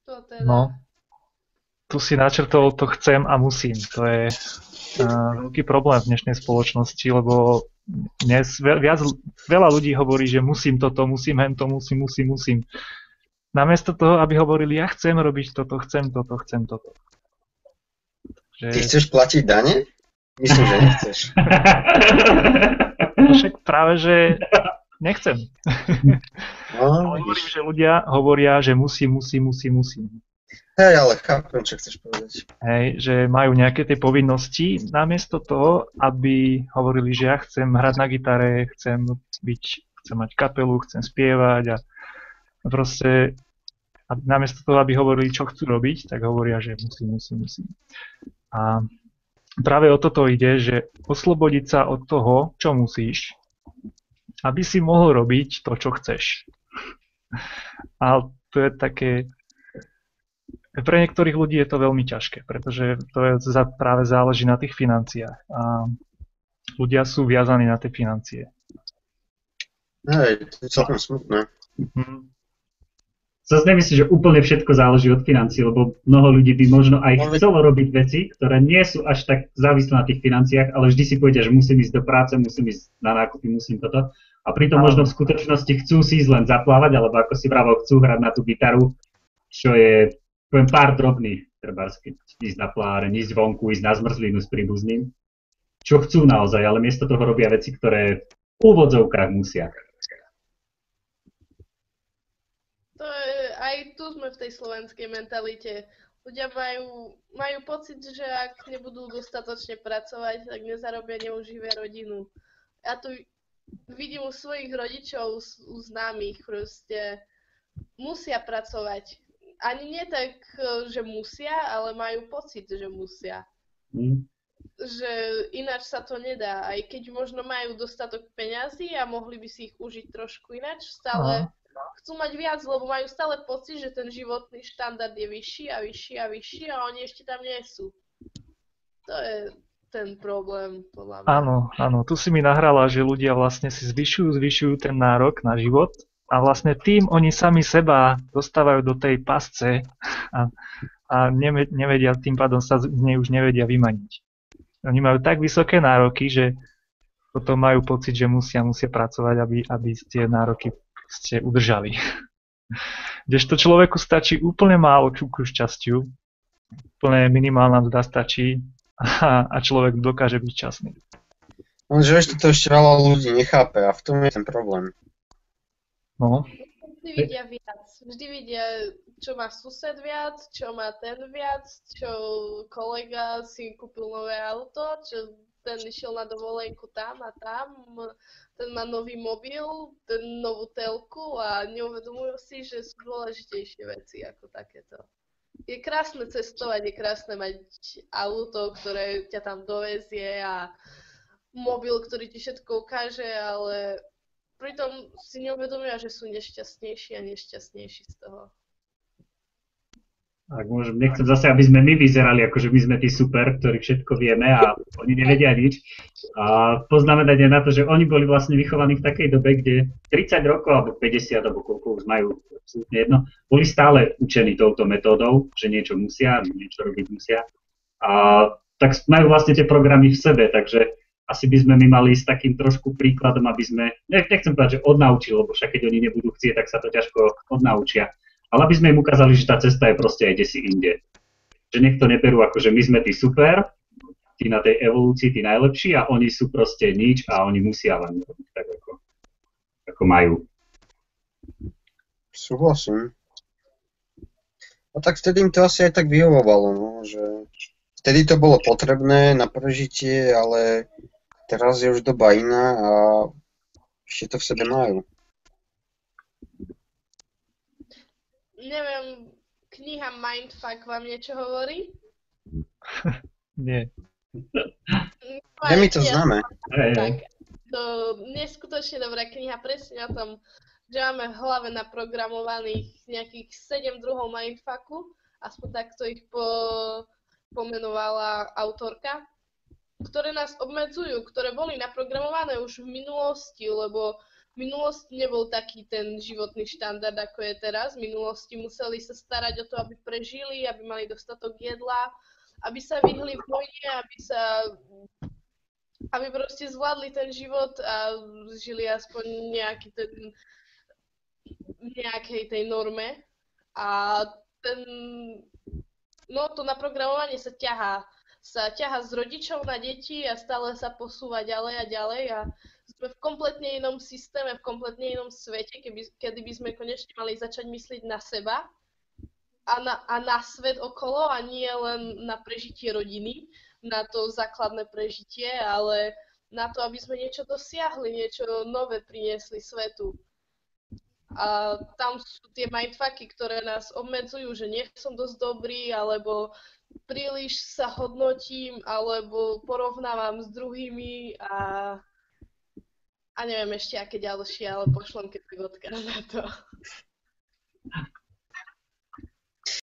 To teda. No, tu si načrtol to chcem a musím. To je veľký problém v dnešnej spoločnosti, lebo dnes veľa ľudí hovorí, že musím toto, musím hento, musím. Namiesto toho, aby hovorili, ja chcem robiť toto, chcem toto, chcem toto. Ty chceš platiť dane? Myslím, že nechceš. No však práve, že nechcem. No, Hovorím, že ľudia hovoria, že musím. Hej, ale chápem, čo chceš povedať. Hej, že majú nejaké tie povinnosti, namiesto toho, aby hovorili, že ja chcem hrať na gitare, chcem mať kapelu, chcem spievať a proste namiesto toho, aby hovorili, čo chcú robiť, tak hovoria, že musím. A práve o toto ide, že oslobodiť sa od toho, čo musíš, aby si mohol robiť to, čo chceš. A to je také... Pre niektorých ľudí je to veľmi ťažké, pretože to práve záleží na tých financiách. A ľudia sú viazaní na tie financie. Hej, to je celkom smutné. Zase nemyslím, že úplne všetko záleží od financií, lebo mnoho ľudí by možno aj chcelo robiť veci, ktoré nie sú až tak závislé na tých financiách, ale vždy si povedia, že musím ísť do práce, musím ísť na nákupy, musím toto. A pritom možno v skutočnosti chcú si ísť len zaplávať, alebo ako si vravel, chcú hrať na tú gitaru, čo je, poviem, pár drobných, treba ísť na pláreň, ísť vonku, ísť na zmrzlinu s príbuzným, čo chcú naozaj, ale miesto toho robia veci, ktoré v úvodzovkách musia. To je, aj tu sme v tej slovenskej mentalite. Ľudia majú pocit, že ak nebudú dostatočne pracovať, tak nezarobia, neuživia rodinu. Ja tu vidím u svojich rodičov, u známych, proste musia pracovať. Ani nie tak, že musia, ale majú pocit, že musia. Že ináč sa to nedá. Aj keď možno majú dostatok peňazí a mohli by si ich užiť trošku ináč, stále chcú mať viac, lebo majú stále pocit, že ten životný štandard je vyšší a oni ešte tam nie sú. To je ten problém, podľa mňa. Áno, tu si mi nahrala, že ľudia vlastne si zvyšujú ten nárok na život a vlastne tým oni sami seba dostávajú do tej pasce a nevedia, tým pádom sa z nej už nevedia vymaniť. Oni majú tak vysoké nároky, že potom majú pocit, že musia pracovať, aby tie nároky ste udržali. Kdežto človeku stačí úplne málo ku šťastiu, úplne minimálna mzda stačí a človek dokáže byť šťastný. Lenže vieš, to ešte veľa ľudí nechápe a v tom je ten problém. No. Vždy vidia viac. Vždy vidia, čo má sused viac, čo má ten viac, čo kolega si kúpil nové auto, čo ten išiel na dovolenku tam a tam, ten má nový mobil, ten novú telku a neuvedomujú si, že sú dôležitejšie veci ako takéto. Je krásne cestovať, je krásne mať auto, ktoré ťa tam dovezie a mobil, ktorý ti všetko ukáže, ale pritom si neuvedomia, že sú nešťastnejší a nešťastnejší z toho. Ak môžem, nechcem zase, aby sme my vyzerali, ako že my sme tí super, ktorí všetko vieme a oni nevedia nič. A poznamenať aj na to, že oni boli vlastne vychovaní v takej dobe, kde 30 rokov, alebo 50, alebo koľko už majú, absolútne jedno, boli stále učení touto metódou, že niečo musia, niečo robiť musia. A tak majú vlastne tie programy v sebe, takže asi by sme my mali s takým trošku príkladom, aby sme, nechcem povedať, že odnaučili, lebo však keď oni nebudú chcieť, tak sa to ťažko odnaučia. Ale aby sme im ukázali, že tá cesta je proste aj desi inde. Že nech to neberú ako, že my sme tí super, tí na tej evolúcii, tí najlepší a oni sú proste nič a oni musia len robiť tak, ako majú. Súhlasím. A tak vtedy im to asi aj tak vyhovovalo, no, že vtedy to bolo potrebné na prežitie, ale teraz je už doba iná a ešte to v sebe majú. Neviem, kniha Mindfuck vám niečo hovorí? Nie. Je mi to známe. Tak, to neskutočne dobrá kniha, presne o tom, že máme v hlave naprogramovaných nejakých 7 druhov Mindfucku, aspoň takto ich pomenovala autorka, ktoré nás obmedzujú, ktoré boli naprogramované už v minulosti, lebo v minulosti nebol taký ten životný štandard, ako je teraz. V minulosti museli sa starať o to, aby prežili, aby mali dostatok jedla, aby sa vyhli vojne, aby proste zvládli ten život a žili aspoň nejakej tej norme. A to naprogramovanie sa ťahá z rodičov na deti a stále sa posúva ďalej a ďalej a sme v kompletne inom systéme, v kompletne inom svete, kedy by sme konečne mali začať myslieť na seba a na svet okolo a nie len na prežitie rodiny, na to základné prežitie, ale na to, aby sme niečo dosiahli, niečo nové priniesli svetu. A tam sú tie mindfucky, ktoré nás obmedzujú, že nie som dosť dobrý, alebo príliš sa hodnotím, alebo porovnávam s druhými a neviem ešte aké ďalšie, ale pošlem keď si odkaz na to.